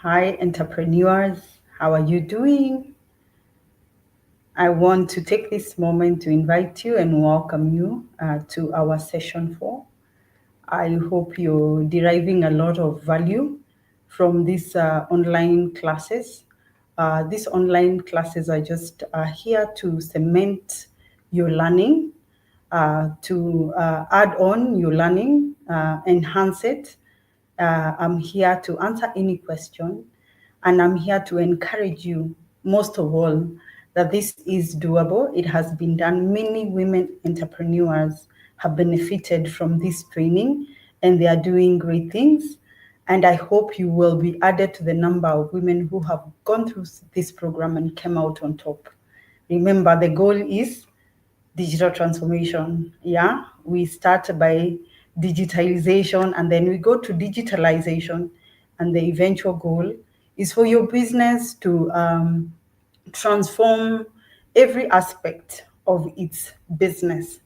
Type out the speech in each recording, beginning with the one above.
Hi, entrepreneurs. How are you doing? I want to take this moment to invite you and welcome you to our session 4. I hope you're deriving a lot of value from these online classes. These online classes are just here to cement your learning, to add on your learning, enhance it. I'm here to answer any question, and I'm here to encourage you, most of all, that this is doable. It has been done. Many women entrepreneurs have benefited from this training, and they are doing great things. And I hope you will be added to the number of women who have gone through this program and came out on top. Remember, the goal is digital transformation. Yeah, we start by digitalization and then we go to digitalization, and the eventual goal is for your business to transform every aspect of its business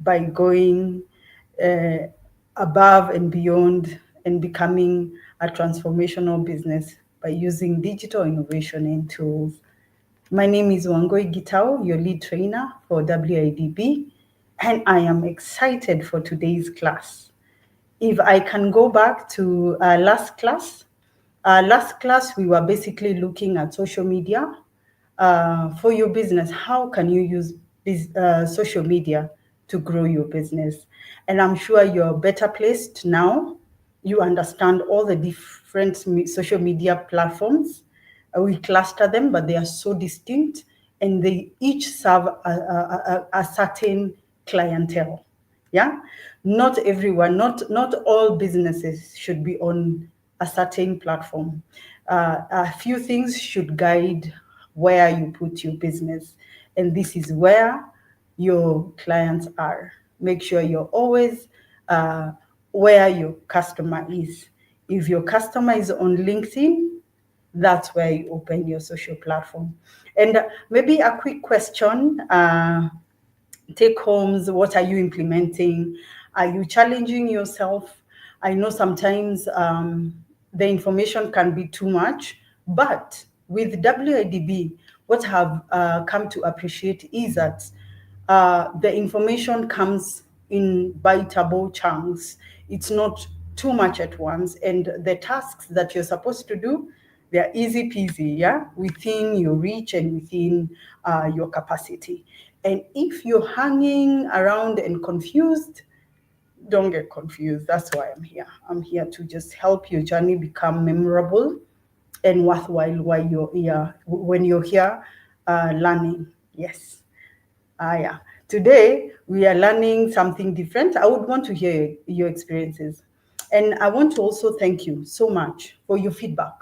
by going uh, above and beyond and becoming a transformational business by using digital innovation and tools. My name is Wangoi Gitao, your lead trainer for WIDB, and I am excited for today's class. If I can go back to last class we were basically looking at social media for your business. How can you use social media to grow your business? And I'm sure you're better placed now. You understand all the different social media platforms. We cluster them, but they are so distinct, and they each serve a certain clientele. Yeah, not everyone, not all businesses should be on a certain platform. A few things should guide where you put your business, and this is where your clients are. Make sure you're always where your customer is. If your customer is on LinkedIn, that's where you open your social platform. And maybe a quick question, take homes. What are you implementing? Are you challenging yourself? I know sometimes the information can be too much, but with WIDB, what I have come to appreciate is that the information comes in biteable chunks. It's not too much at once, and the tasks that you're supposed to do, they're easy peasy, yeah, within your reach and within your capacity. And if you're hanging around and confused, don't get confused. That's why I'm here. I'm here to just help your journey become memorable and worthwhile while you're here, when you're here learning. Yes. Yeah. Today, we are learning something different. I would want to hear your experiences. And I want to also thank you so much for your feedback.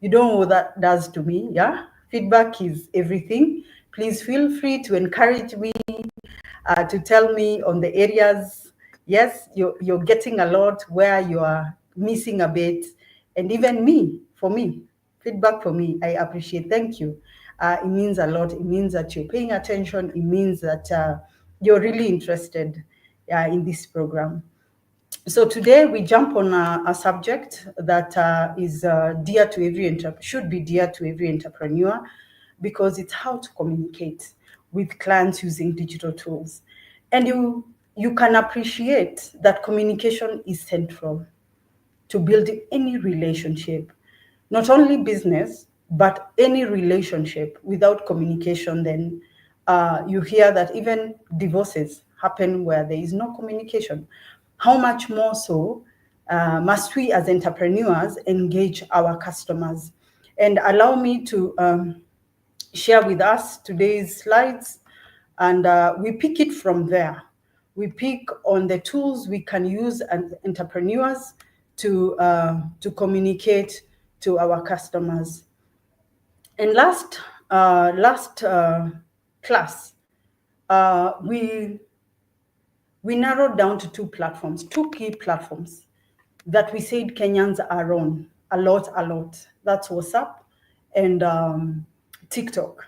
You don't know what that does to me, yeah? Feedback is everything. Please feel free to encourage me, to tell me on the areas, yes, you're getting a lot, where you are missing a bit, and even for me, feedback for me, I appreciate. Thank you. It means a lot. It means that you're paying attention. It means that you're really interested in this program. So today we jump on a subject that is dear to should be dear to every entrepreneur, because it's how to communicate with clients using digital tools. And you can appreciate that communication is central to building any relationship, not only business, but any relationship. Without communication, then you hear that even divorces happen where there is no communication. How much more so must we as entrepreneurs engage our customers? And allow me to share with us today's slides, and we pick it from there. We pick on the tools we can use as entrepreneurs to communicate to our customers. And last class, we narrowed down to two key platforms that we said Kenyans are on a lot. That's WhatsApp and TikTok.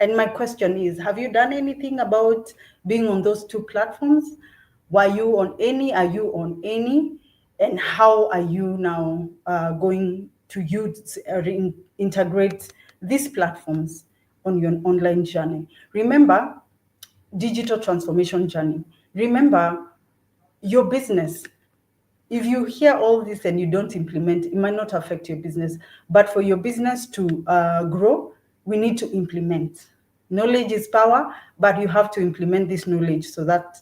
And my question is, have you done anything about being on those two platforms? Were you on any? Are you on any? And how are you now going to use integrate these platforms on your online journey. Remember, digital transformation journey. Remember, your business, if you hear all this and you don't implement, it might not affect your business. But for your business to grow, we need to implement. Knowledge is power, but you have to implement this knowledge so that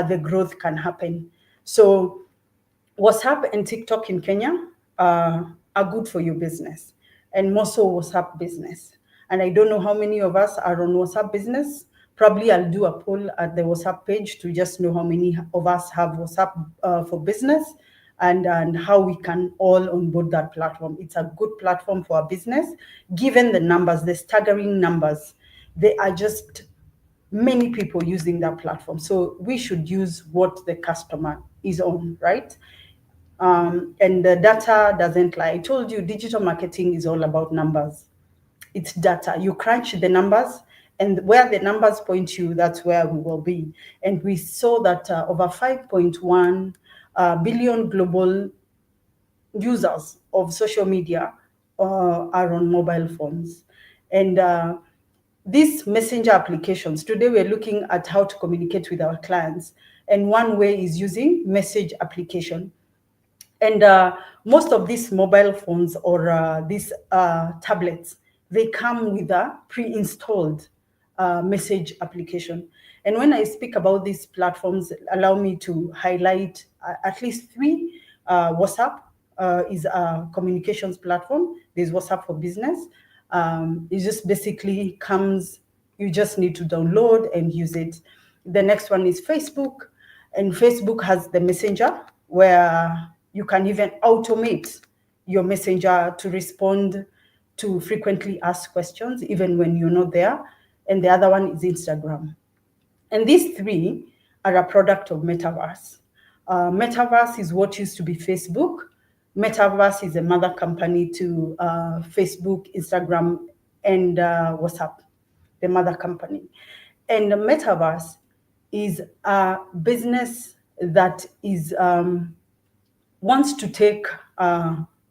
the growth can happen. So WhatsApp and TikTok in Kenya are good for your business, and more so WhatsApp business. And I don't know how many of us are on WhatsApp business. Probably I'll do a poll at the WhatsApp page to just know how many of us have WhatsApp for business, and how we can all onboard that platform. It's a good platform for our business, given the numbers, the staggering numbers. They are just many people using that platform. So we should use what the customer is on, right? And the data doesn't lie. I told you digital marketing is all about numbers. It's data. You crunch the numbers, and where the numbers point you, that's where we will be. And we saw that over 5.1 billion global users of social media are on mobile phones. And these messenger applications, today we're looking at how to communicate with our clients. And one way is using message application. And most of these mobile phones or these tablets, they come with a pre-installed message application. And when I speak about these platforms, allow me to highlight at least three. WhatsApp is a communications platform. There's WhatsApp for Business. It just basically comes, you just need to download and use it. The next one is Facebook, and Facebook has the messenger where you can even automate your messenger to respond to frequently asked questions, even when you're not there. And the other one is Instagram. And these three are a product of Metaverse. Metaverse is what used to be Facebook. Metaverse is a mother company to Facebook, Instagram, and WhatsApp, the mother company. And the Metaverse is a business that is wants to take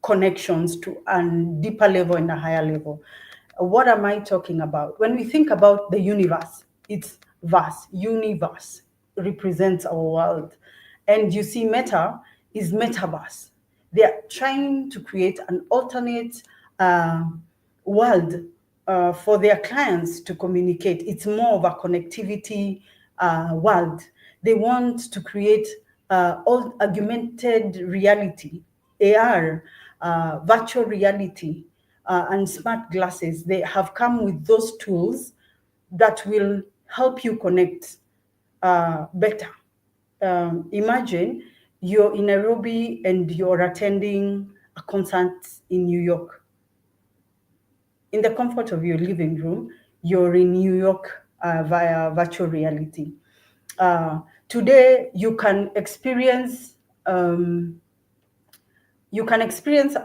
connections to a deeper level and a higher level. What am I talking about? When we think about the universe, it's vast. Universe represents our world. And you see, Meta is metaverse. They are trying to create an alternate world for their clients to communicate. It's more of a connectivity world. They want to create all augmented reality, AR, virtual reality, and smart glasses. They have come with those tools that will help you connect better. Imagine you're in Nairobi and you're attending a concert in New York. In the comfort of your living room, you're in New York via virtual reality. Today, you can experience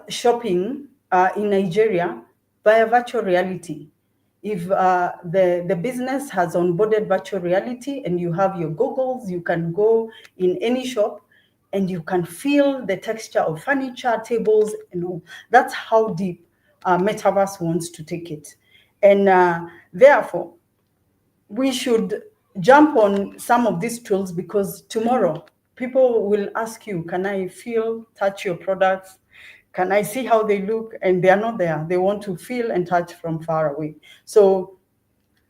shopping in Nigeria via virtual reality. If the business has onboarded virtual reality and you have your goggles, you can go in any shop and you can feel the texture of furniture, tables, That's how deep Metaverse wants to take it. And therefore, we should jump on some of these tools, because tomorrow people will ask you, can I feel, touch your products? Can I see how they look? And they are not there. They want to feel and touch from far away. So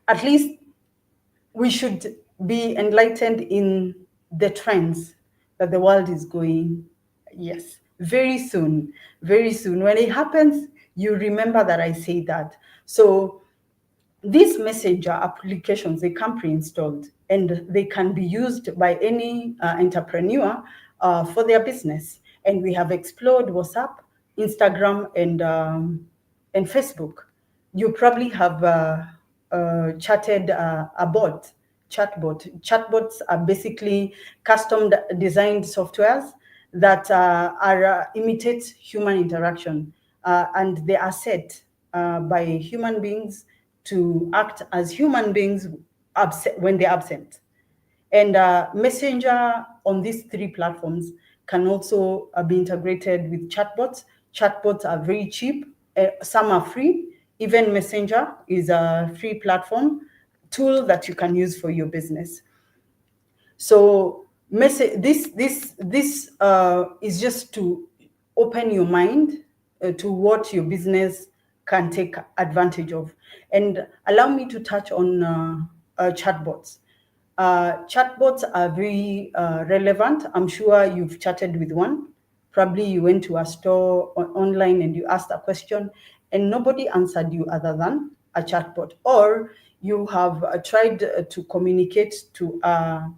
at least we should be enlightened in the trends that the world is going. Yes, very soon, very soon. When it happens, you remember that I say that. So these messenger applications, they come pre-installed and they can be used by any entrepreneur for their business. And we have explored WhatsApp, Instagram, and Facebook. You probably have chatted a bot, chatbot. Chatbots are basically custom designed softwares that imitate human interaction, and they are set by human beings to act as human beings when they're absent. And Messenger on these three platforms can also be integrated with chatbots. Chatbots are very cheap. Some are free. Even Messenger is a free platform tool that you can use for your business. So this is just to open your mind to what your business can take advantage of. And allow me to touch on chatbots. Chatbots are very relevant. I'm sure you've chatted with one. Probably you went to a store online and you asked a question and nobody answered you other than a chatbot. Or you have tried to communicate to a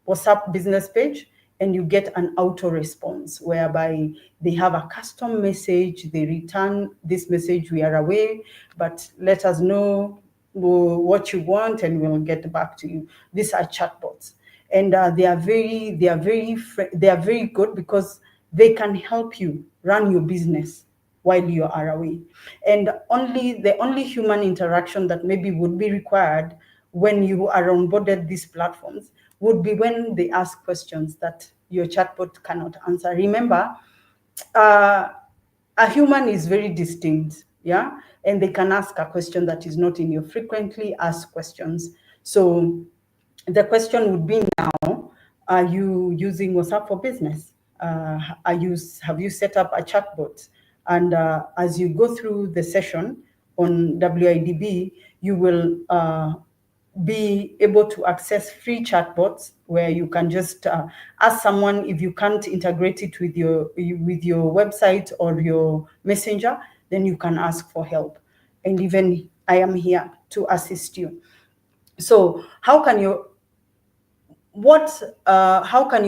WhatsApp business page and you get an auto response whereby they have a custom message. They return this message: we are away, but let us know what you want and we'll get back to you. These are chatbots, and they are very good because they can help you run your business while you are away. And the only human interaction that maybe would be required when you are onboarded these platforms would be when they ask questions that your chatbot cannot answer. Remember, uh, a human is very distinct, yeah, and they can ask a question that is not in your frequently asked questions. So the question would be now: are you using WhatsApp for business? Have you set up a chatbot? And as you go through the session on WIDB, you will be able to access free chatbots where you can just ask someone. If you can't integrate it with your website or your messenger, then you can ask for help. And even I am here to assist you. So how can your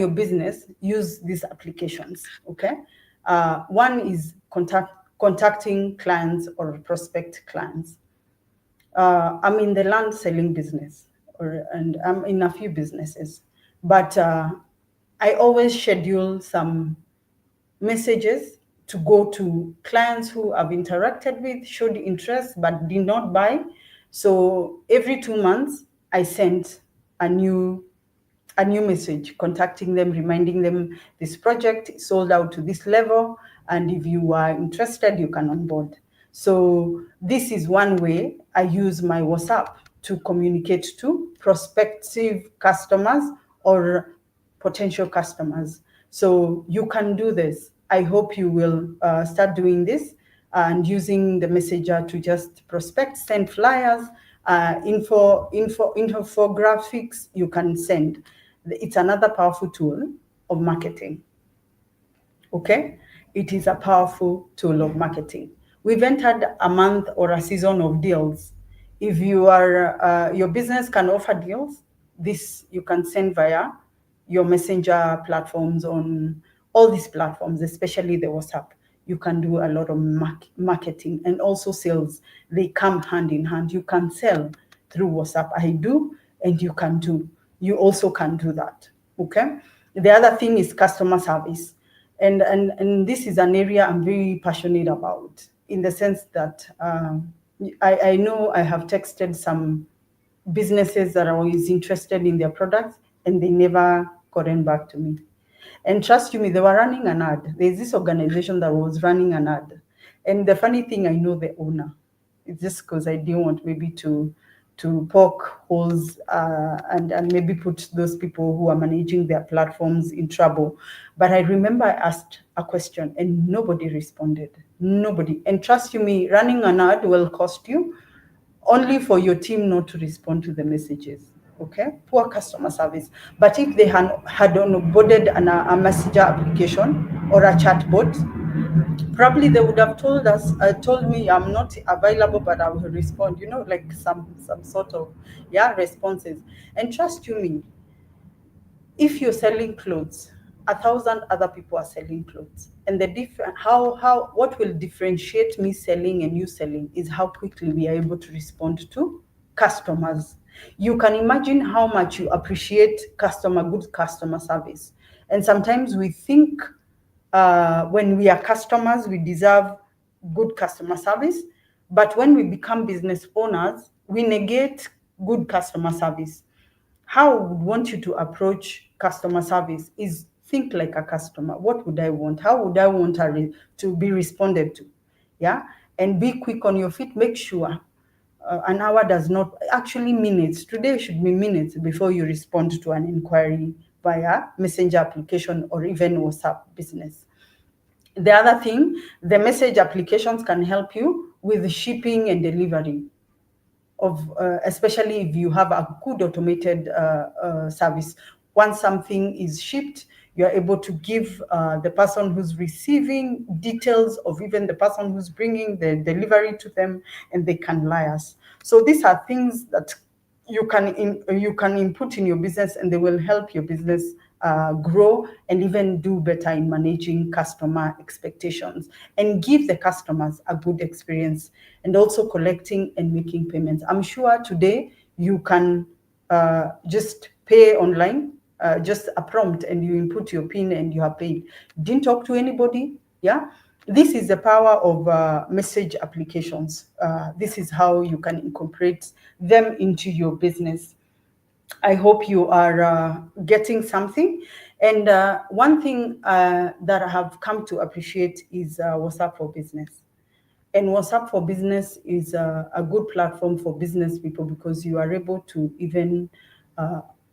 business use these applications? Okay, one is contacting clients or prospect clients. I'm in the land selling business, and I'm in a few businesses, but I always schedule some messages to go to clients who have interacted with, showed interest, but did not buy. So every 2 months, I sent a new message contacting them, reminding them this project is sold out to this level, and if you are interested, you can onboard. So this is one way I use my WhatsApp to communicate to prospective customers or potential customers. So you can do this. I hope you will start doing this and using the messenger to just prospect, send flyers, infographics you can send. It's another powerful tool of marketing. Okay, it is a powerful tool of marketing. We've entered a month or a season of deals. If your business can offer deals, this you can send via your messenger platforms. On all these platforms, especially the WhatsApp, you can do a lot of marketing and also sales. They come hand in hand. You can sell through WhatsApp. I do, and you can do. You also can do that. Okay. The other thing is customer service. And this is an area I'm very passionate about, in the sense that I know I have texted some businesses that are always interested in their products and they never gotten back to me. And trust you me, they were running an ad. There's this organization that was running an ad. And the funny thing, I know the owner. It's just because I didn't want maybe to poke holes and maybe put those people who are managing their platforms in trouble. But I remember I asked a question and nobody responded. Nobody. And trust you me, running an ad will cost you only for your team not to respond to the messages. Okay, poor customer service. But if they had onboarded a messenger application or a chatbot, probably they would have told me I'm not available, but I will respond. Like some sort of responses. And trust you me, if you're selling clothes, 1,000 other people are selling clothes, and the different how what will differentiate me selling and you selling is how quickly we are able to respond to customers. You can imagine how much you appreciate good customer service, and sometimes we think when we are customers we deserve good customer service, but when we become business owners we negate good customer service. How I would want you to approach customer service is think like a customer. What would I want? How would I want to be responded to? Yeah, and be quick on your feet. Make sure an hour does not, actually minutes. Today should be minutes before you respond to an inquiry via messenger application or even WhatsApp business. The other thing, the message applications can help you with shipping and delivery of, especially if you have a good automated service. Once something is shipped, you are able to give the person who's receiving details of even the person who's bringing the delivery to them, and they can liaise. So these are things that you can input in your business, and they will help your business grow and even do better in managing customer expectations and give the customers a good experience, and also collecting and making payments. I'm sure today you can just pay online, just a prompt, and you input your PIN and you have paid. Didn't talk to anybody. Yeah. This is the power of message applications. This is how you can incorporate them into your business. I hope you are getting something. And one thing that I have come to appreciate is WhatsApp for Business. And WhatsApp for Business is a good platform for business people, because you are able to even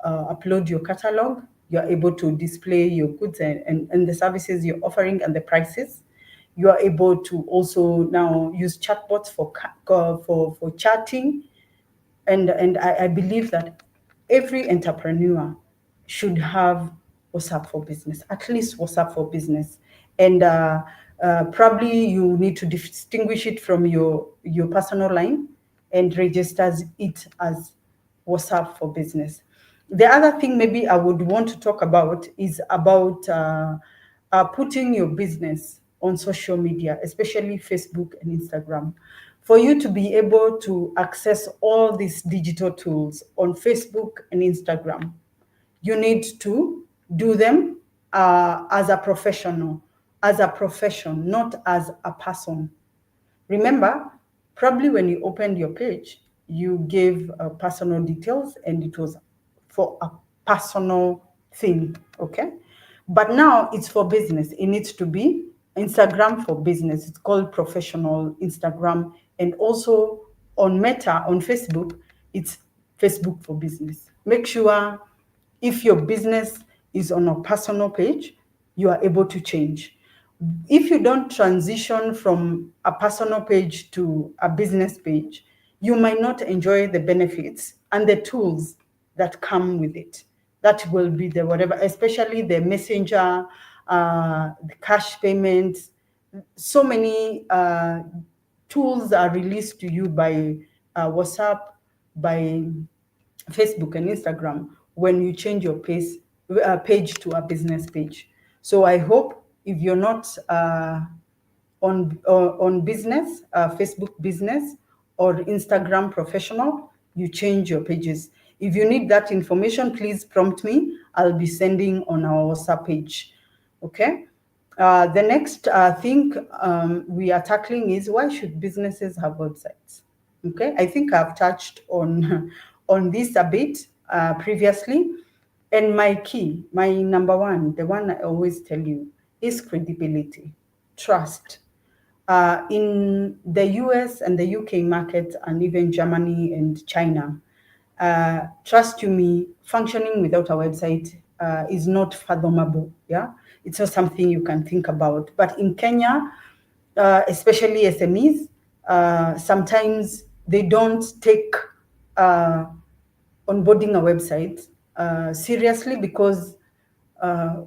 upload your catalog. You are able to display your goods and the services you're offering and the prices. You are able to also now use chatbots for chatting, and I believe that every entrepreneur should have WhatsApp for Business, at least WhatsApp for Business. And probably you need to distinguish it from your personal line and registers it as WhatsApp for Business. The other thing maybe I would want to talk about is about putting your business on social media, especially Facebook and Instagram. For you to be able to access all these digital tools on Facebook and Instagram, you need to do them as a professional, as a profession, not as a person. Remember, probably when you opened your page, you gave personal details and it was for a personal thing, okay? But now it's for business. It needs to be Instagram for business. It's called professional Instagram. And also on Meta, on Facebook, it's Facebook for business. Make sure if your business is on a personal page, you are able to change. If you don't transition from a personal page to a business page, you might not enjoy the benefits and the tools that come with it. That will be the whatever, especially the messenger, the cash payments. So many tools are released to you by WhatsApp, by Facebook and Instagram when you change your page to a business page. So I hope if you're not on business, Facebook business or Instagram professional, you change your pages. If you need that information, please prompt me. I'll be sending on our WhatsApp page. Okay. The next thing we are tackling is, why should businesses have websites? Okay, I think I've touched on on this a bit previously. And my number one, the one I always tell you, is credibility, trust. In the US and the UK market, and even Germany and China, trust you me, functioning without a website is not fathomable. Yeah, it's not something you can think about. But in Kenya, especially SMEs, sometimes they don't take onboarding a website seriously, because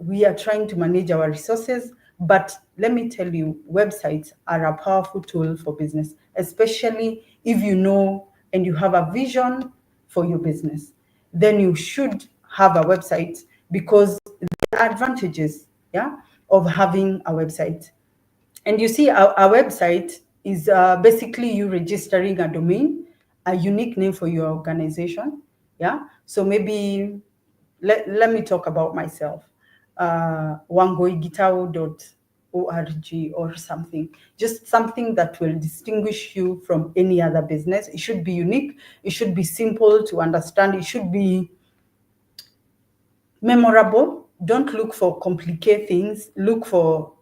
we are trying to manage our resources. But let me tell you, websites are a powerful tool for business, especially if you know and you have a vision for your business. Then you should have a website, because the advantages, yeah, of having a website. And you see, our website is basically you registering a domain, a unique name for your organization. Yeah. So maybe let me talk about myself. Wangoigitao.org or something. Just something that will distinguish you from any other business. It should be unique. It should be simple to understand. It should be memorable. Don't look for complicated things. Look for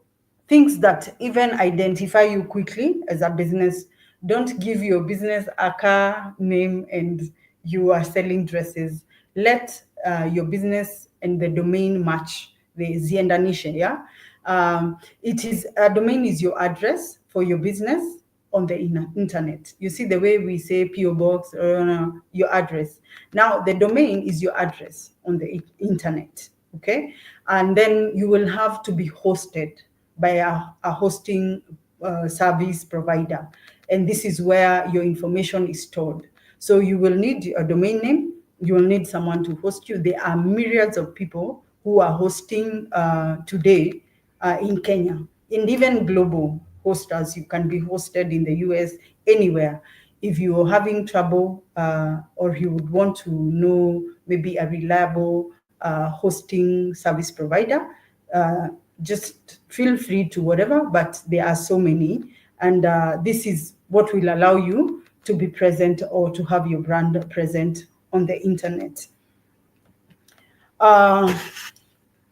things that even identify you quickly as a business. Don't give your business a car name and you are selling dresses. Let your business and the domain match the ziendanishe, yeah. It is a domain is your address for your business on the internet. You see the way we say PO box or your address. Now the domain is your address on the internet, okay? And then you will have to be hosted by a hosting service provider. And this is where your information is stored. So you will need a domain name, you will need someone to host you. There are myriads of people who are hosting today in Kenya, and even global hosters. You can be hosted in the US, anywhere. If you're having trouble or you would want to know maybe a reliable hosting service provider, just feel free to whatever, but there are so many. And this is what will allow you to be present or to have your brand present on the internet.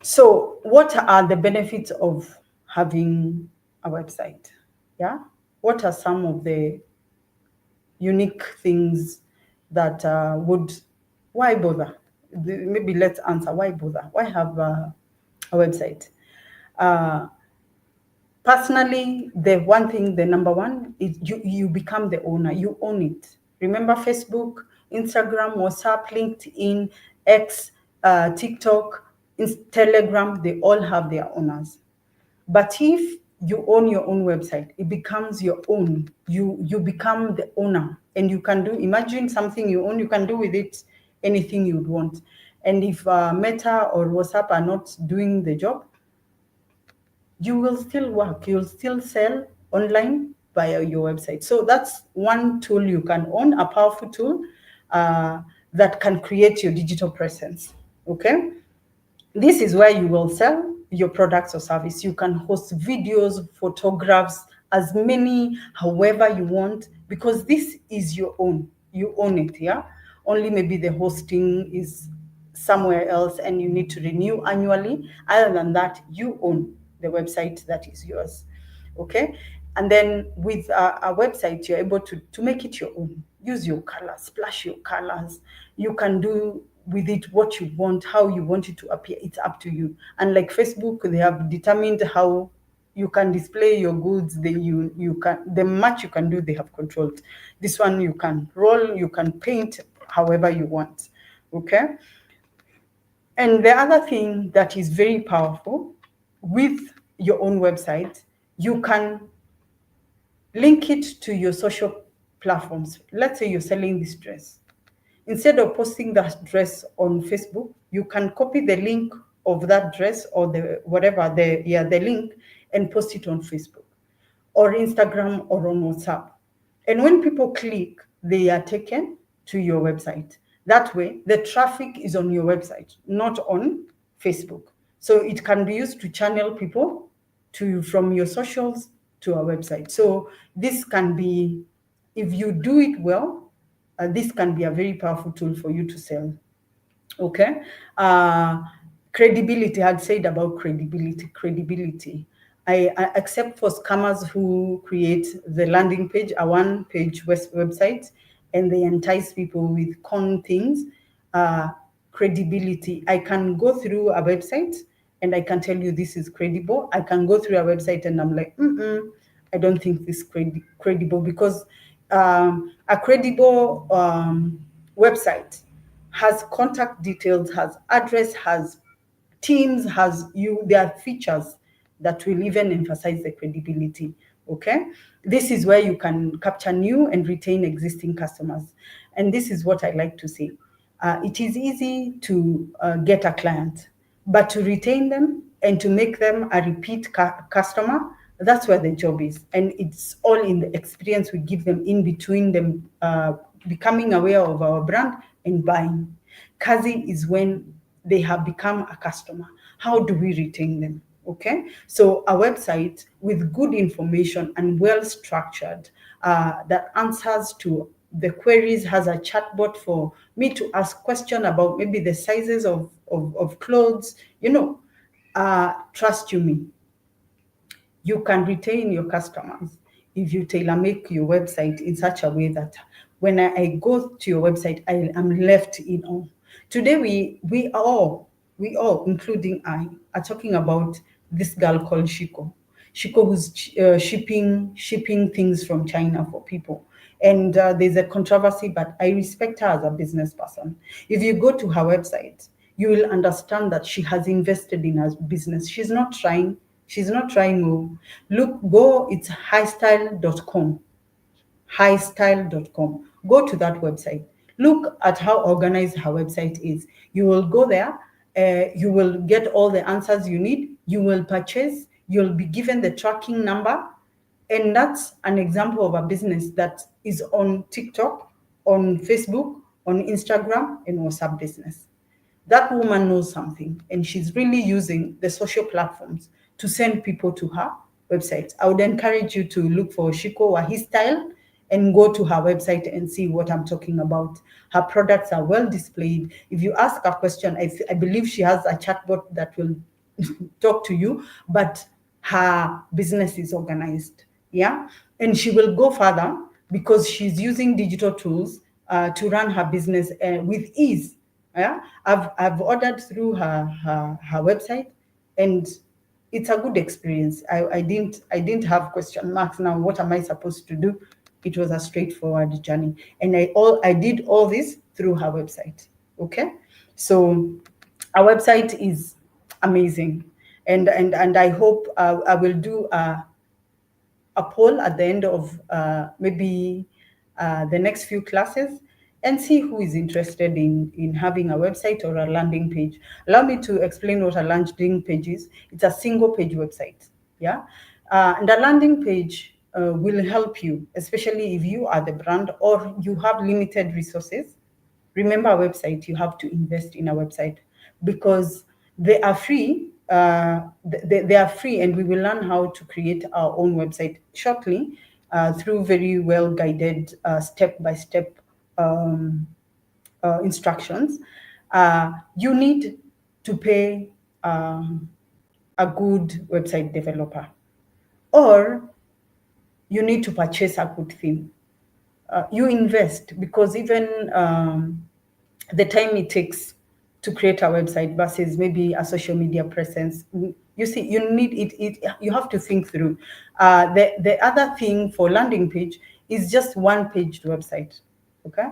So what are the benefits of having a website? Yeah. What are some of the unique things that why bother? Maybe let's answer why bother? Why have a website? Personally, the one thing, the number one is you become the owner. You own it. Remember Facebook, Instagram, WhatsApp, LinkedIn, X, TikTok, Telegram, they all have their owners. But if you own your own website, it becomes your own. You become the owner, and you can do, imagine something you own, you can do with it anything you'd want. And if Meta or WhatsApp are not doing the job, you will still work, you'll still sell online via your website. So that's one tool you can own, a powerful tool that can create your digital presence. Okay. This is where you will sell your products or service. You can host videos, photographs, as many, however you want, because this is your own. You own it, yeah? Only maybe the hosting is somewhere else and you need to renew annually. Other than that, you own the website that is yours. Okay. And then with a website, you're able to make it your own. Use your colors, splash your colors. You can do with it what you want, how you want it to appear. It's up to you. And like Facebook, they have determined how you can display your goods. You can, the much you can do, they have controlled. This one you can roll, you can paint however you want. Okay. And the other thing that is very powerful with your own website, you can link it to your social platforms. Let's say you're selling this dress. Instead of posting that dress on Facebook, you can copy the link of that dress or the whatever the link and post it on Facebook or Instagram or on WhatsApp. And when people click, they are taken to your website. That way, the traffic is on your website, not on Facebook. So it can be used to channel people from your socials to our website. So this can be, if you do it well, this can be a very powerful tool for you to sell. Okay. Credibility, I'd said about credibility. I except for scammers who create the landing page, a one-page website, and they entice people with con things. Credibility. I can go through a website and I can tell you this is credible. I can go through a website and I'm like, I don't think this credible, because a credible website has contact details, has address, has teams, there are features that will even emphasize the credibility. Okay. This is where you can capture new and retain existing customers. And this is what I like to say. It is easy to get a client, but to retain them and to make them a repeat customer, that's where the job is. And it's all in the experience we give them in between them becoming aware of our brand and buying. Kazi is when they have become a customer. How do we retain them? Okay, so a website with good information and well structured that answers to the queries, has a chatbot for me to ask question about maybe the sizes of clothes, trust you me, you can retain your customers if you tailor make your website in such a way that when I go to your website, I am left in awe. Today, we all, including I, are talking about this girl called Shiko. Shiko, who's shipping things from China for people. And there's a controversy, but I respect her as a business person. If you go to her website, you will understand that she has invested in her business. She's not trying to look, go, it's highstyle.com. Highstyle.com. Go to that website. Look at how organized her website is. You will go there, you will get all the answers you need, you will purchase, you'll be given the tracking number. And that's an example of a business that is on TikTok, on Facebook, on Instagram, and WhatsApp business. That woman knows something, and she's really using the social platforms to send people to her website. I would encourage you to look for Shiko Wahi Style and go to her website and see what I'm talking about. Her products are well displayed. If you ask a question, I believe she has a chatbot that will talk to you, but her business is organized. Yeah. And she will go further because she's using digital tools to run her business with ease. Yeah. I've ordered through her website, and it's a good experience. I didn't have question marks. Now, what am I supposed to do? It was a straightforward journey, and I did all this through her website. Okay, so our website is amazing, and I hope I will do a poll at the end of maybe the next few classes and see who is interested in having a website or a landing page. Allow me to explain what a landing page is. It's a single page website. Yeah. And a landing page will help you, especially if you are the brand or you have limited resources. Remember, a website, you have to invest in a website because they are free. They are free, and we will learn how to create our own website shortly through very well guided step by step instructions. You need to pay a good website developer, or you need to purchase a good theme. You invest because even the time it takes to create a website versus maybe a social media presence, you see, you need it you have to think through. The other thing for landing page is just one page website. Okay,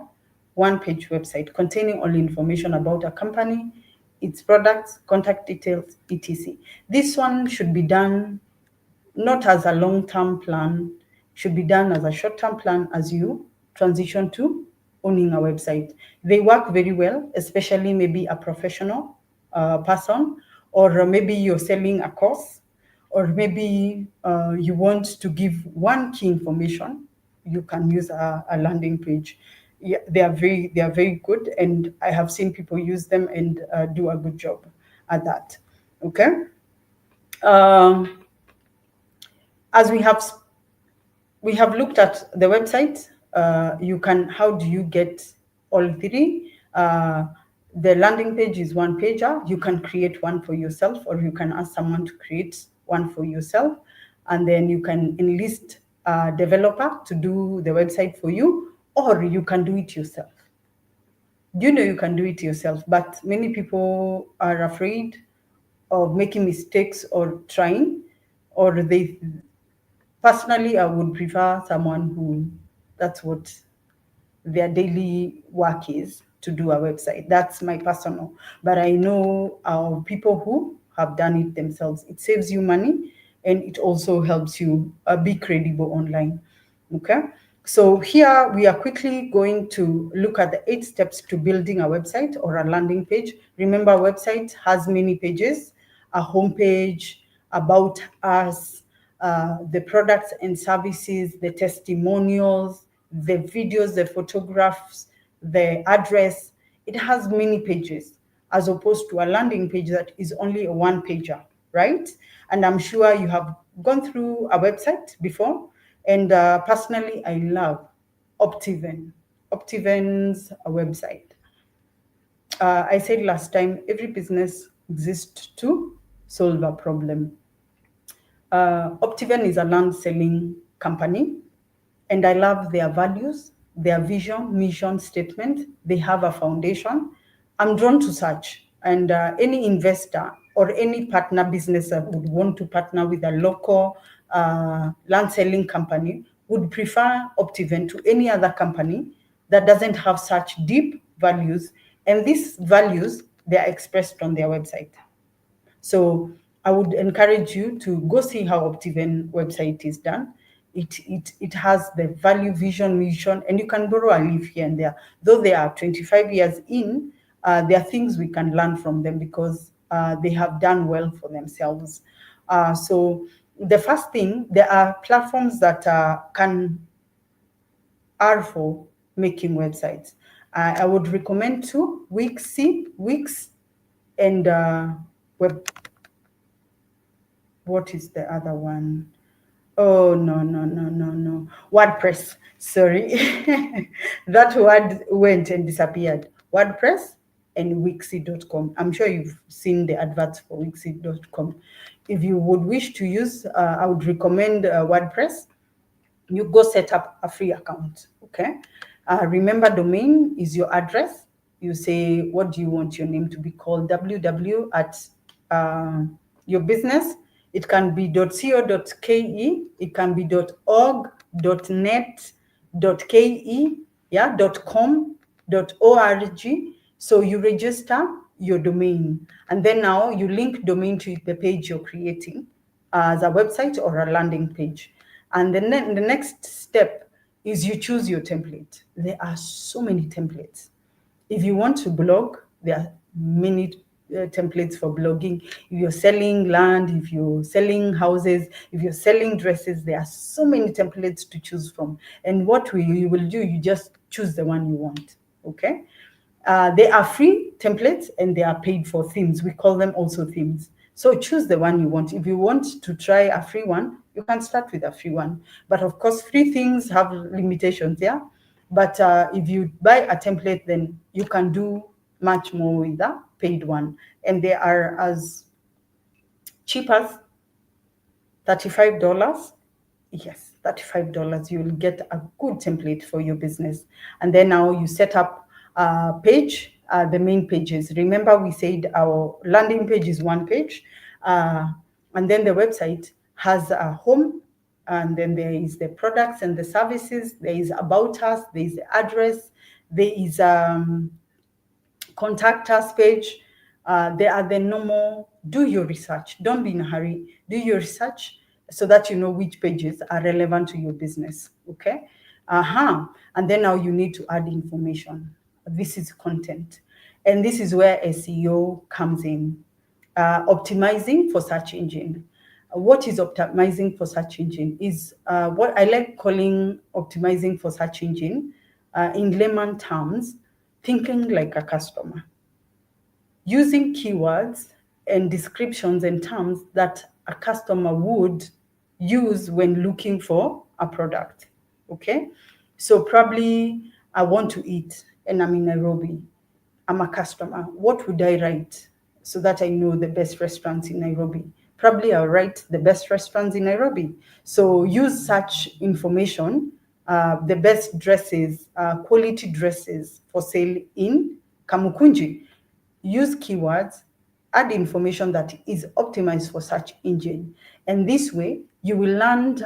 one page website containing all information about a company, its products, contact details, etc. This one should be done not as a long-term plan, should be done as a short-term plan as you transition to owning a website. They work very well, especially maybe a professional person, or maybe you're selling a course, or maybe you want to give one key information. You can use a landing page. Yeah, they are very good, and I have seen people use them and do a good job at that. Okay. Um, as we have looked at the website. How do you get all three? The landing page is one pager. You can create one for yourself, or you can ask someone to create one for yourself, and then you can enlist a developer to do the website for you, or you can do it yourself. You can do it yourself, but many people are afraid of making mistakes or trying, or they personally, I would prefer someone who that's what their daily work is, to do a website. That's my personal. But I know people who have done it themselves. It saves you money, and it also helps you be credible online. Okay. So here we are quickly going to look at the 8 steps to building a website or a landing page. Remember, a website has many pages: a homepage, about us, the products and services, the testimonials, the videos, the photographs, the address. It has many pages as opposed to a landing page that is only a one pager, right? And I'm sure you have gone through a website before. And personally, I love Optiven. Optiven's website. I said last time, every business exists to solve a problem. Optiven is a land selling company, and I love their values, their vision, mission statement. They have a foundation. I'm drawn to such, and any investor or any partner business that would want to partner with a local land selling company would prefer Optiven to any other company that doesn't have such deep values, and these values, they are expressed on their website. So I would encourage you to go see how Optiven website is done. It has the value, vision, mission, and you can borrow a leaf here and there. Though they are 25 years in, there are things we can learn from them because they have done well for themselves. So the first thing, there are platforms that are for making websites. I would recommend two: Wix, and Web. What is the other one? Oh, no. WordPress. Sorry. That word went and disappeared. WordPress and Wixie.com. I'm sure you've seen the adverts for Wixie.com. If you would wish to use, I would recommend WordPress. You go set up a free account. Okay. Remember, domain is your address. You say, what do you want your name to be called? www at your business. It can be .co.ke, it can be .org, .net, .ke, yeah, .com, .org. So you register your domain, and then now you link domain to the page you're creating as a website or a landing page. And then the next step is you choose your template. There are so many templates. If you want to blog, there are many templates for blogging. If you're selling land, if you're selling houses, if you're selling dresses, there are so many templates to choose from. And what you will do, you just choose the one you want. Okay. They are free templates and they are paid for themes. We call them also themes. So choose the one you want. If you want to try a free one, you can start with a free one. But of course, free things have limitations, yeah? But if you buy a template, then you can do much more with the paid one. And they are as cheap as $35. Yes, $35. You will get a good template for your business. And then now you set up a page, the main pages. Remember, we said our landing page is one page. And then the website has a home, and then there is the products and the services. There is about us, there is the address, there is contact us page. There are the normal, do your research. Don't be in a hurry. Do your research so that you know which pages are relevant to your business. Okay. And then now you need to add information. This is content. And this is where SEO comes in. Optimizing for search engine. What is optimizing for search engine is what I like calling optimizing for search engine in layman terms, thinking like a customer, using keywords and descriptions and terms that a customer would use when looking for a product. Okay. So probably I want to eat and I'm in Nairobi. I'm a customer. What would I write so that I know the best restaurants in Nairobi? Probably I'll write the best restaurants in Nairobi. So use such information, the best dresses, quality dresses for sale in Kamukunji. Use keywords, add information that is optimized for search engine. And this way you will land,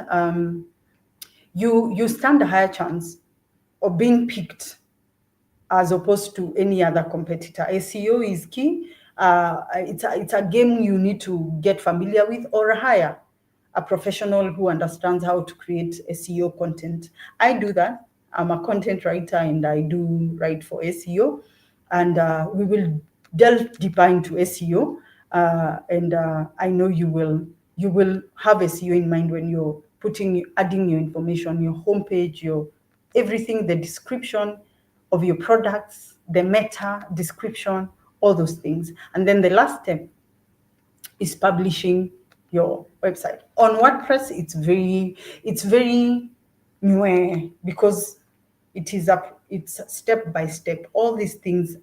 you stand a higher chance of being picked as opposed to any other competitor. SEO is key. It's a game you need to get familiar with or hire a professional who understands how to create SEO content. I do that. I'm a content writer and I do write for SEO. And we will delve deeper into SEO. And I know you will have SEO in mind when you're adding your information, your homepage, your everything, the description of your products, the meta description, all those things. And then the last step is publishing your website. On WordPress, it's very new because It's step by step. All these things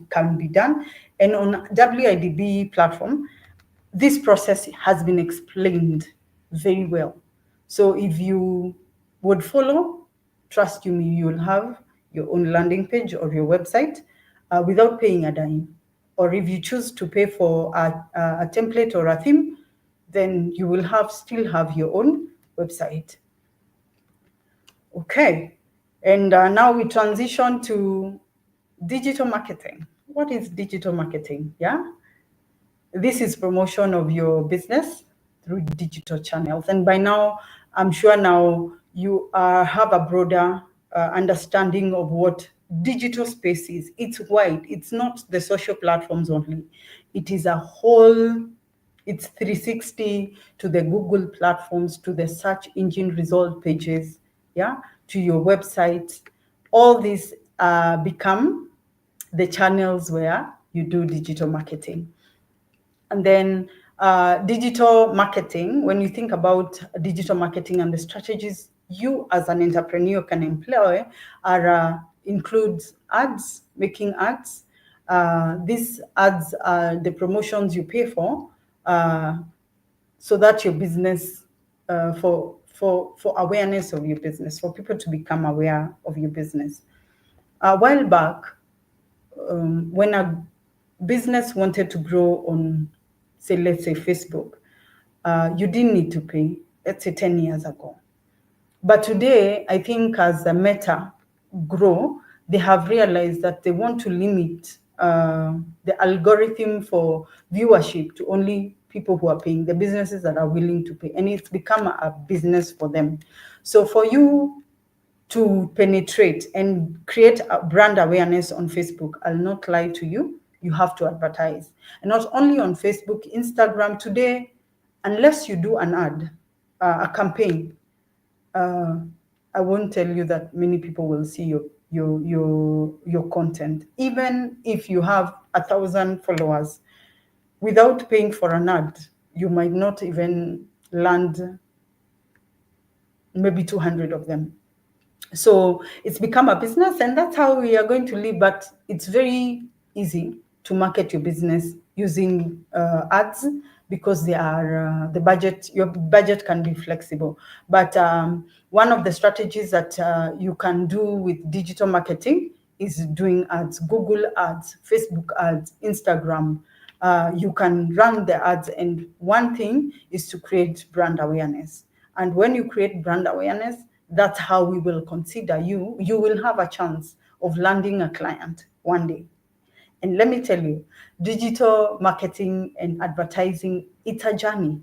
can be done, and on WIDB platform, this process has been explained very well. So if you would follow, trust you me, you will have your own landing page or your website without paying a dime. Or if you choose to pay for a template or a theme, then you will still have your own website. Okay, and now we transition to digital marketing. What is digital marketing? Yeah, this is promotion of your business through digital channels. And by now, I'm sure now you have a broader understanding of what digital space is. It's wide. It's not the social platforms only. It is a whole, it's 360 to the Google platforms, to the search engine result pages, yeah, to your website. All these become the channels where you do digital marketing. And then digital marketing, when you think about digital marketing and the strategies you as an entrepreneur can employ, includes ads, making ads. These ads are the promotions you pay for, so that your business, for awareness of your business, for people to become aware of your business. A while back, when a business wanted to grow on, say, let's say Facebook, you didn't need to pay, let's say 10 years ago. But today, I think as the Meta grow, they have realized that they want to limit the algorithm for viewership to only people who are paying, the businesses that are willing to pay, and it's become a business for them. So for you to penetrate and create a brand awareness on Facebook, I'll not lie to you, you have to advertise. And not only on Facebook, Instagram today, unless you do an ad, a campaign, I won't tell you that many people will see your content. Even if you have 1,000 followers, without paying for an ad, you might not even land maybe 200 of them. So it's become a business, and that's how we are going to live. But it's very easy to market your business using ads, because they are your budget can be flexible. But one of the strategies that you can do with digital marketing is doing ads: Google ads, Facebook ads, Instagram. You can run the ads, and one thing is to create brand awareness. And when you create brand awareness, that's how we will consider you. You will have a chance of landing a client one day. And let me tell you, digital marketing and advertising, it's a journey.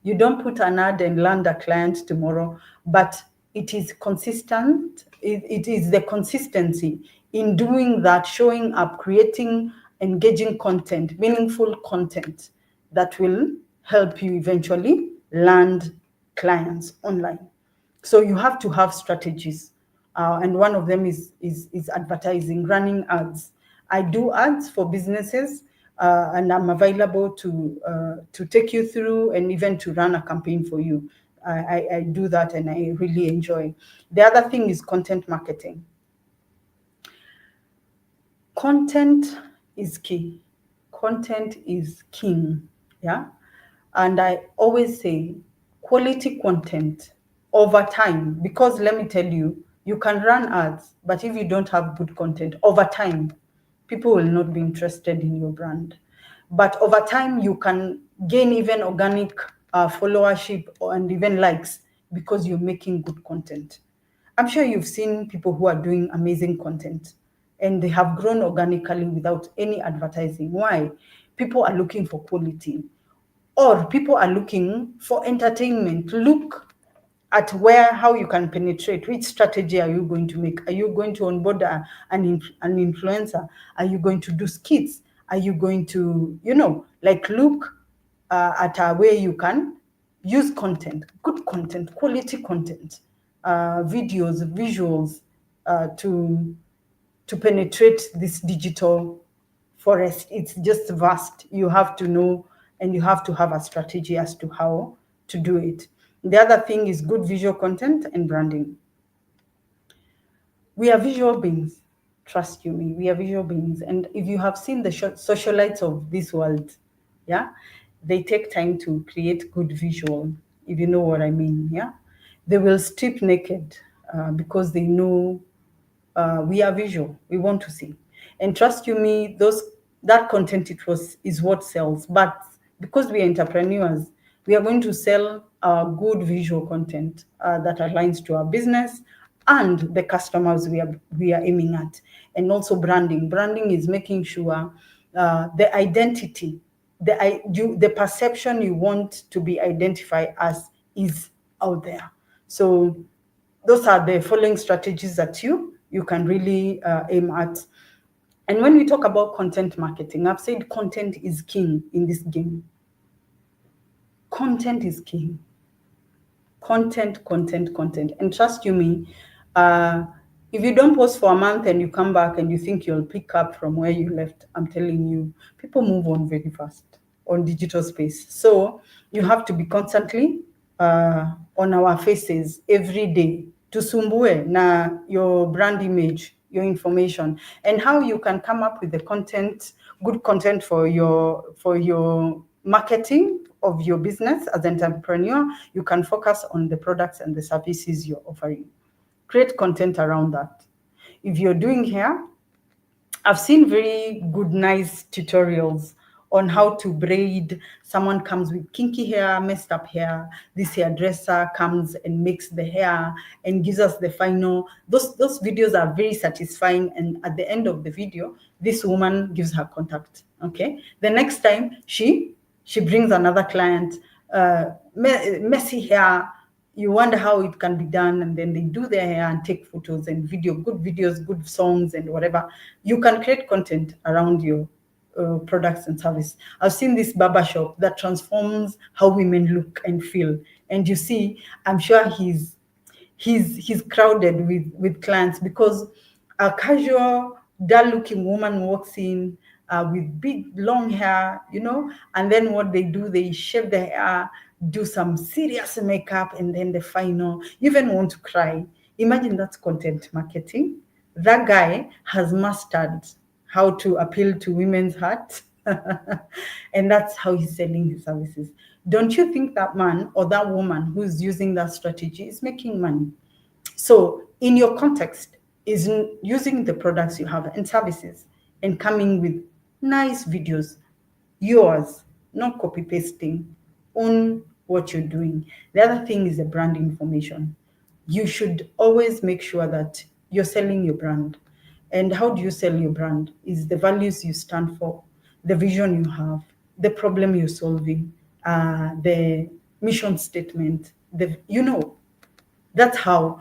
You don't put an ad and land a client tomorrow, but it is consistent. It is the consistency in doing that, showing up, creating engaging content, meaningful content that will help you eventually land clients online. So you have to have strategies, and one of them is advertising, running ads. I do ads for businesses, and I'm available to take you through and even to run a campaign for you. I do that, and I really enjoy. The other thing is content marketing. Content is key. Content is king. Yeah. And I always say quality content over time, because let me tell you, you can run ads, but if you don't have good content over time, people will not be interested in your brand. But over time, you can gain even organic followership and even likes, because you're making good content. I'm sure you've seen people who are doing amazing content, and they have grown organically without any advertising. Why? People are looking for quality, or people are looking for entertainment. Look at how you can penetrate. Which strategy are you going to make? Are you going to onboard an influencer? Are you going to do skits? Are you going to, look at a way you can use content, good content, quality content, videos, visuals, to penetrate this digital forest. It's just vast. You have to know, and you have to have a strategy as to how to do it. The other thing is good visual content and branding. We are visual beings. Trust you me, we are visual beings. And if you have seen the socialites of this world, yeah, they take time to create good visual, if you know what I mean. Yeah, they will strip naked because they know we are visual. We want to see, and trust you me, those that content it was is what sells. But because we are entrepreneurs, we are going to sell good visual content that aligns to our business and the customers we are aiming at, and also branding. Branding is making sure the identity, the perception you want to be identified as is out there. So those are the following strategies that you can really aim at. And when we talk about content marketing, I've said content is king in this game. Content is king. Content. And trust you me, uh, if you don't post for a month and you come back and you think you'll pick up from where you left, I'm telling you, people move on very fast on digital space. So you have to be constantly on our faces every day to sumbue na your brand image, your information, and how you can come up with the content, good content for your marketing of your business as an entrepreneur. You can focus on the products and the services you're offering. Create content around that. If you're doing hair, I've seen very good, nice tutorials on how to braid. Someone comes with kinky hair, messed up hair. This hairdresser comes and makes the hair and gives us the final. Those videos are very satisfying. And at the end of the video, this woman gives her contact. Okay. The next time she brings another client, messy hair, you wonder how it can be done, and then they do their hair and take photos and good videos, good songs, and whatever. You can create content around your products and service. I've seen this barber shop that transforms how women look and feel, and you see, I'm sure he's crowded with clients because a casual, dull-looking woman walks in with big long hair, and then what they do, they shave their hair, do some serious makeup, and then the final, you even want to cry. Imagine that's content marketing. That guy has mastered how to appeal to women's hearts. And that's how he's selling his services. Don't you think that man or that woman who's using that strategy is making money? So, in your context, is using the products you have and services and coming with nice videos, yours, not copy pasting, on what you're doing. The other thing is the brand information. You should always make sure that you're selling your brand. And how do you sell your brand? Is the values you stand for, the vision you have, the problem you're solving, the mission statement. That's how.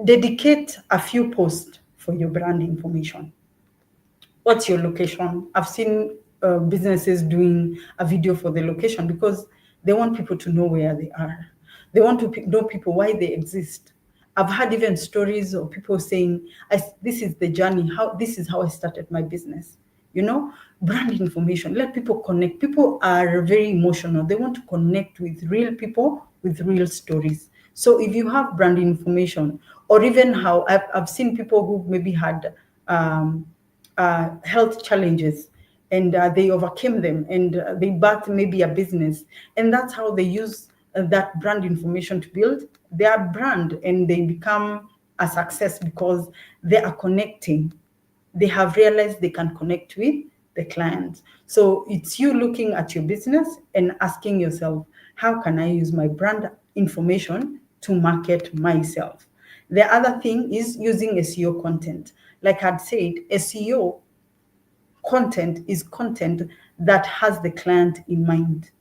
Dedicate a few posts for your brand information. What's your location? I've seen businesses doing a video for the location because they want people to know where they are. They want to know people why they exist. I've had even stories of people saying, "This is the journey. This is how I started my business." Brand information. Let people connect. People are very emotional. They want to connect with real people with real stories. So if you have brand information, or even how I've seen people who maybe had health challenges, and they overcame them, and they birthed maybe a business, and that's how they use that brand information to build their brand, and they become a success because they are connecting. They have realized they can connect with the clients. So it's you looking at your business and asking yourself, how can I use my brand information to market myself? The other thing is using SEO content. Like I'd said, SEO content is content that has the client in mind.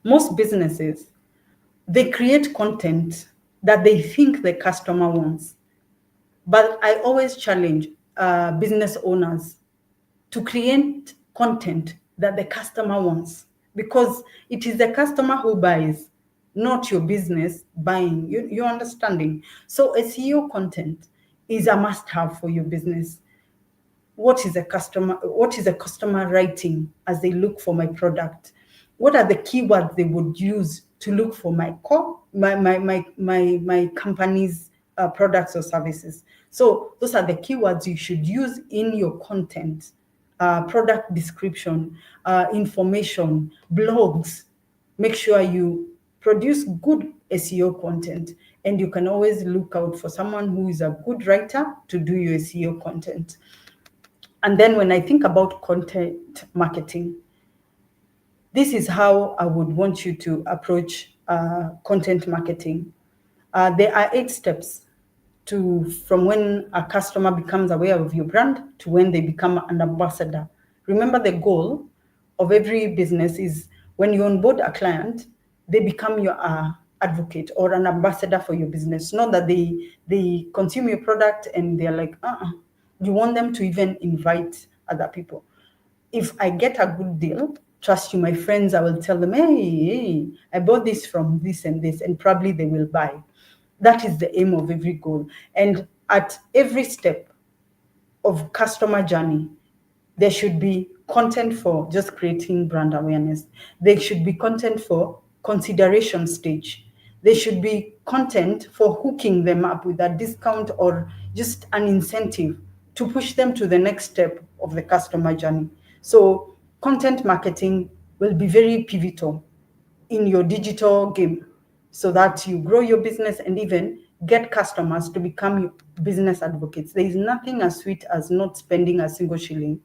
Most businesses, they create content that they think the customer wants. But I always challenge business owners to create content that the customer wants, because it is the customer who buys, not your business buying. You're understanding? So SEO content is a must-have for your business. What is a customer writing as they look for my product? What are the keywords they would use to look for my company's products or services? So those are the keywords you should use in your content, product description, information, blogs. Make sure you produce good SEO content, and you can always look out for someone who is a good writer to do your SEO content. And then when I think about content marketing, this is how I would want you to approach content marketing. There are 8 steps from when a customer becomes aware of your brand to when they become an ambassador. Remember, the goal of every business is when you onboard a client, they become your advocate or an ambassador for your business. Not that they consume your product and they're like, You want them to even invite other people. If I get a good deal, trust you, my friends, I will tell them, hey, I bought this from this and this, and probably they will buy. That is the aim of every goal. And at every step of customer journey, there should be content for just creating brand awareness. There should be content for consideration stage. There should be content for hooking them up with a discount or just an incentive to push them to the next step of the customer journey. So content marketing will be very pivotal in your digital game so that you grow your business and even get customers to become your business advocates. There is nothing as sweet as not spending a single shilling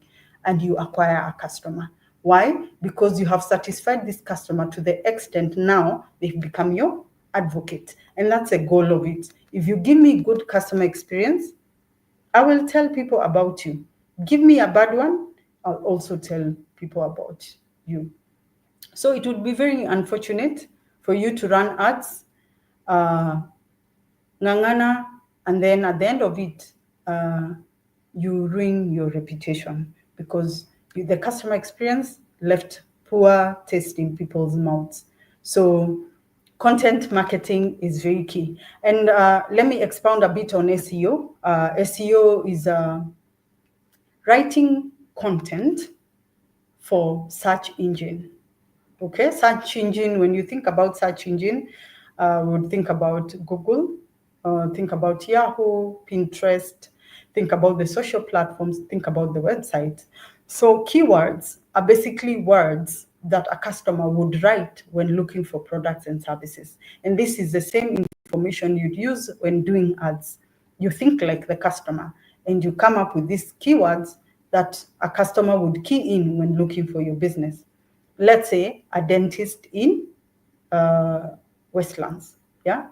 and you acquire a customer. Why? Because you have satisfied this customer to the extent now they've become your advocate. And that's the goal of it. If you give me good customer experience, I will tell people about you. Give me a bad one, I'll also tell people about you. So it would be very unfortunate for you to run ads, ngangana, and then at the end of it, you ruin your reputation because the customer experience left poor taste in people's mouths. So content marketing is very key. And let me expound a bit on SEO. SEO is writing content for search engine. Okay, search engine, when you think about search engine, would think about Google, think about Yahoo, Pinterest, think about the social platforms, think about the website. So keywords are basically words that a customer would write when looking for products and services. And this is the same information you'd use when doing ads. You think like the customer and you come up with these keywords that a customer would key in when looking for your business. Let's say a dentist in Westlands. Yeah.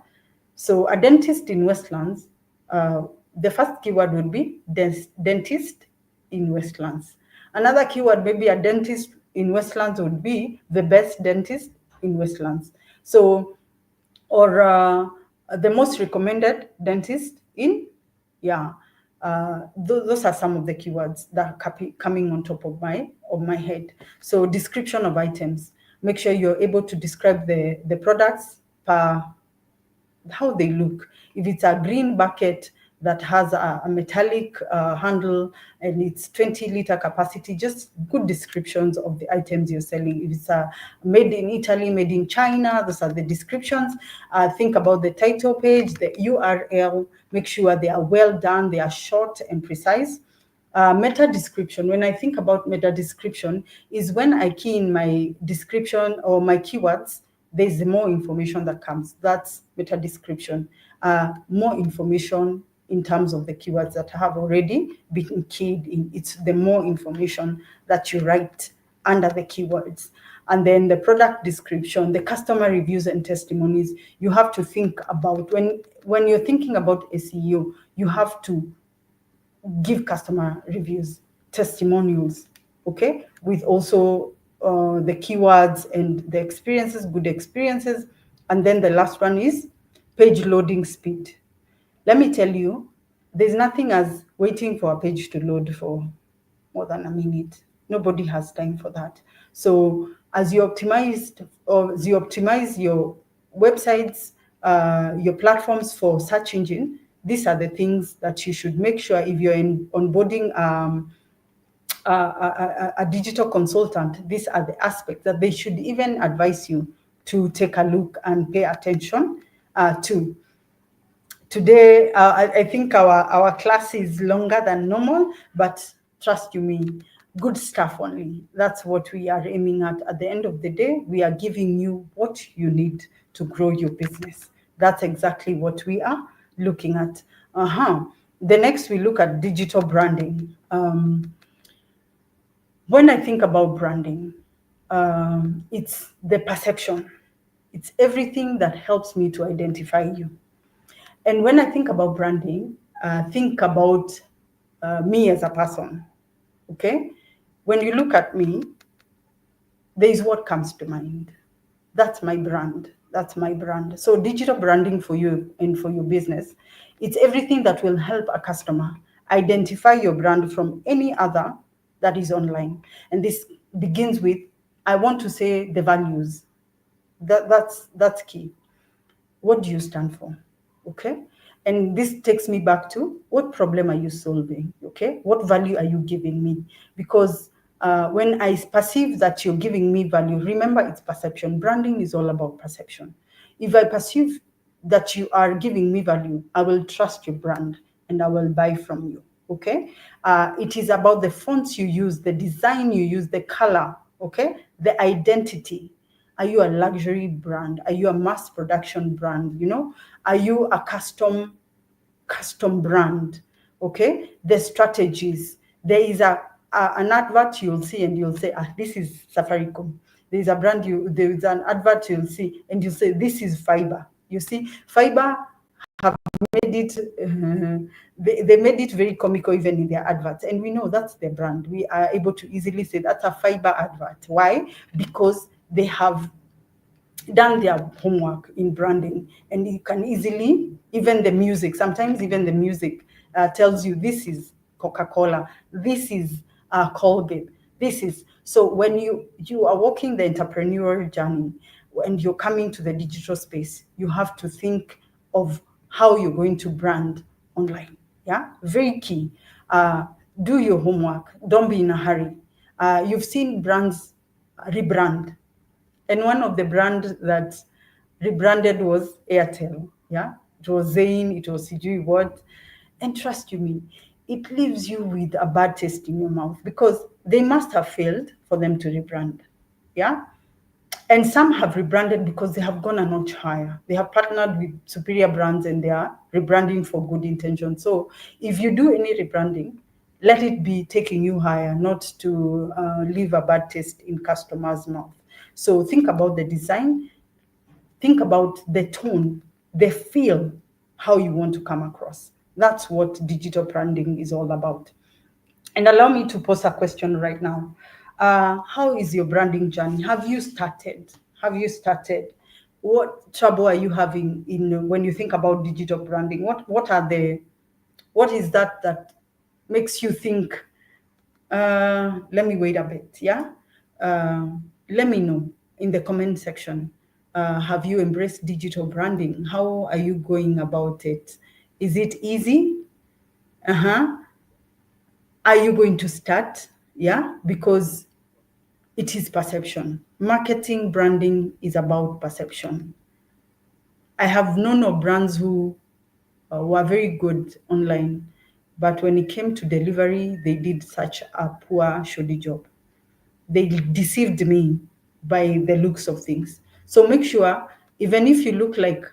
So a dentist in Westlands, the first keyword would be dentist in Westlands. Another keyword, maybe a dentist in Westlands, would be the best dentist in Westlands. So, or the most recommended dentist in, those are some of the keywords that are coming on top of my head. So description of items. Make sure you're able to describe the products per how they look. If it's a green bucket that has a metallic handle and it's 20-liter capacity, just good descriptions of the items you're selling. If it's made in Italy, made in China, those are the descriptions. Think about the title page, the URL, make sure they are well done, they are short and precise. Meta description, when I think about meta description, is when I key in my description or my keywords, there's more information that comes. That's meta description. More information in terms of the keywords that have already been keyed in. It's the more information that you write under the keywords. And then the product description, the customer reviews and testimonies, you have to think about when you're thinking about SEO, you have to give customer reviews, testimonials, okay, with also the keywords and the experiences, good experiences. And then the last one is page loading speed. Let me tell you, there's nothing as waiting for a page to load for more than a minute. Nobody has time for that. So as you optimize your websites, your platforms for search engine, these are the things that you should make sure if you're onboarding a digital consultant. These are the aspects that they should even advise you to take a look and pay attention to. Today, I think our class is longer than normal, but trust you me, good stuff only. That's what we are aiming at. At the end of the day, we are giving you what you need to grow your business. That's exactly what we are looking at. The next, we look at digital branding. When I think about branding, it's the perception. It's everything that helps me to identify you. And when I think about branding, think about me as a person. Okay? When you look at me, there is what comes to mind. That's my brand. That's my brand. So digital branding for you and for your business, it's everything that will help a customer identify your brand from any other that is online. And this begins with, I want to say, the values. That's key. What do you stand for? Okay. And this takes me back to, what problem are you solving? Okay. What value are you giving me? Because when I perceive that you're giving me value, remember, it's perception. Branding is all about perception. If I perceive that you are giving me value, I will trust your brand and I will buy from you. Okay. It is about the fonts you use, the design you use, the color. Okay. The identity. Are you a luxury brand? Are you a mass production brand? Are you a custom brand? Okay, the strategies. There is an advert you'll see and you'll say, this is Safaricom. There is an advert you'll see and you'll say, this is Fiber. You see, Fiber have made it, they made it very comical even in their adverts. And we know that's their brand. We are able to easily say that's a Fiber advert. Why? Because they have done their homework in branding, and you can easily, even the music, sometimes even the music tells you this is Coca-Cola, this is Colgate, this is. So when you are walking the entrepreneurial journey and you're coming to the digital space, you have to think of how you're going to brand online. Yeah, very key. Do your homework. Don't be in a hurry. You've seen brands rebrand, and one of the brands that rebranded was Airtel. Yeah, it was Zain, it was Sijui what. And trust you me, it leaves you with a bad taste in your mouth because they must have failed for them to rebrand. Yeah. And some have rebranded because they have gone a notch higher. They have partnered with superior brands and they are rebranding for good intention. So if you do any rebranding, let it be taking you higher, not to leave a bad taste in customers' mouth. So think about the design, think about the tone, the feel, how you want to come across. That's what digital branding is all about. And allow me to pose a question right now. How is your branding journey? Have you started? Have you started? What trouble are you having in when you think about digital branding? What is that makes you think, let me wait a bit, yeah? Let me know in the comment section. Have you embraced digital branding? How are you going about it? Is it easy? Uh-huh. Are you going to start? Yeah, because it is perception. Marketing branding is about perception. I have known of brands who were very good online, but when it came to delivery, they did such a poor, shoddy job. They deceived me by the looks of things. So make sure, even if you look like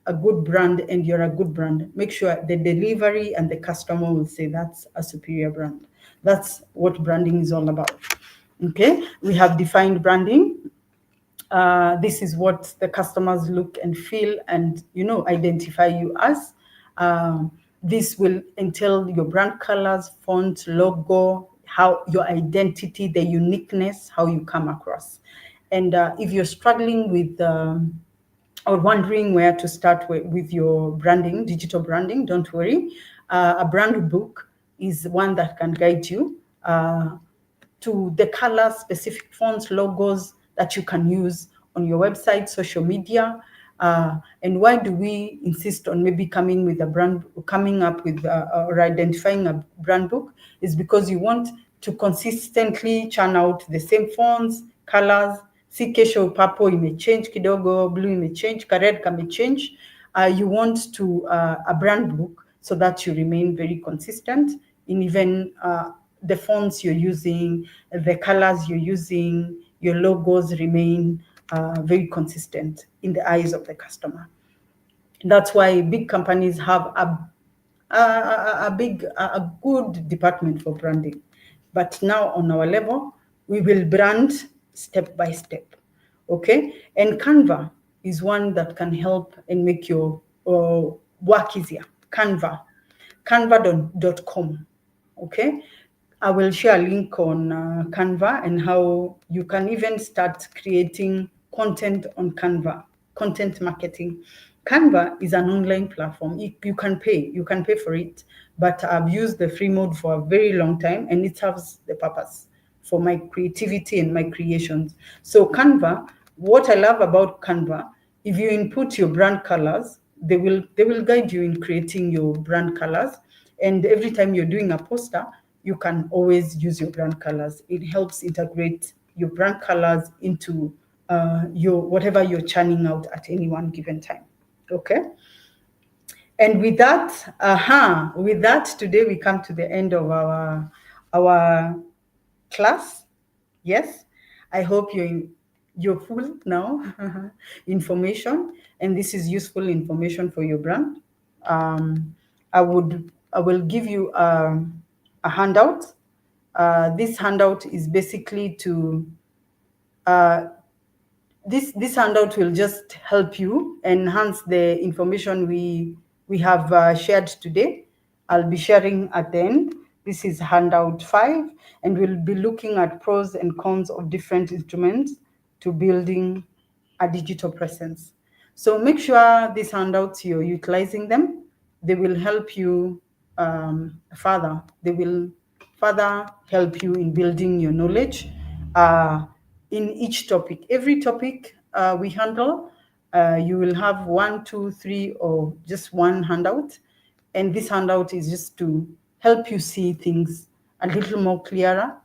a good brand and you're a good brand, make sure the delivery and the customer will say that's a superior brand. That's what branding is all about. Okay, we have defined branding. This is what the customers look and feel and identify you as. This will entail your brand colors, font, logo, how your identity, the uniqueness, how you come across. And if you're struggling with or wondering where to start with your branding, digital branding, don't worry. A brand book is one that can guide you to the colors, specific fonts, logos that you can use on your website, social media. And why do we insist on maybe coming up with or identifying a brand book? Is because you want to consistently churn out the same fonts, colors. Si kesho purple imechange kidogo, blue imechange, kared kamechange. you want to a brand book so that you remain very consistent in even the fonts you're using, the colors you're using, your logos remain very consistent in the eyes of the customer. That's why big companies have a good department for branding. But now on our level, we will brand step by step. Okay, and Canva is one that can help and make your work easier. Canva.com. Okay, I will share a link on Canva and how you can even start creating content on Canva, content marketing. Canva is an online platform. You can pay for it, but I've used the free mode for a very long time and it serves the purpose for my creativity and my creations. So Canva, what I love about Canva, if you input your brand colors, they will guide you in creating your brand colors. And every time you're doing a poster, you can always use your brand colors. It helps integrate your brand colors into your whatever you're churning out at any one given time. Okay. And with that, today we come to the end of our class. Yes, I hope you're full now information, and this is useful information for your brand. I will give you a handout. This handout is basically to uh, this handout will just help you enhance the information we have shared today. I'll be sharing at the end. This is handout 5, and we'll be looking at pros and cons of different instruments to building a digital presence. So make sure these handouts you're utilizing them. They will help you further. They will further help you in building your knowledge in each topic. Every topic we handle, you will have 1, 2, 3, or just one handout. And this handout is just to help you see things a little more clearer,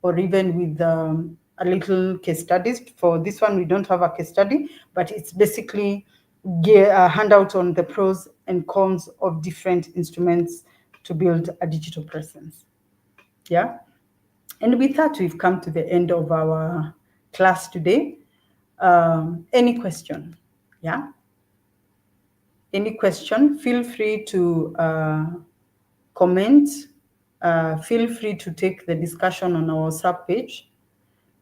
or even with a little case studies. For this one, we don't have a case study, but it's basically a handout on the pros and cons of different instruments to build a digital presence. Yeah. And with that, we've come to the end of our class today. Any question? Yeah? Any question? Feel free to comment. Feel free to take the discussion on our WhatsApp page.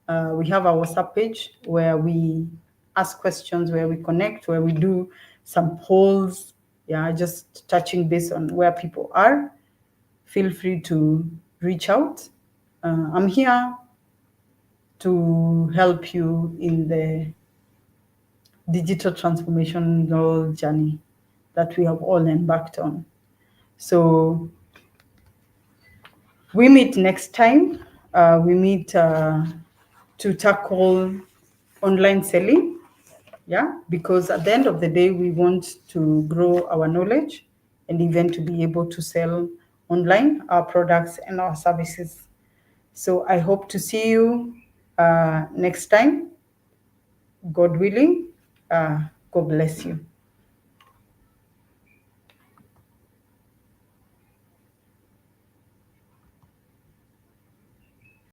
We have our WhatsApp page where we ask questions, where we connect, where we do some polls. Yeah, just touching base on where people are. Feel free to reach out. I'm here to help you in the digital transformational journey that we have all embarked on. So we meet next time. We meet to tackle online selling. Yeah, because at the end of the day, we want to grow our knowledge and even to be able to sell online our products and our services. So I hope to see you next time. God willing. God bless you.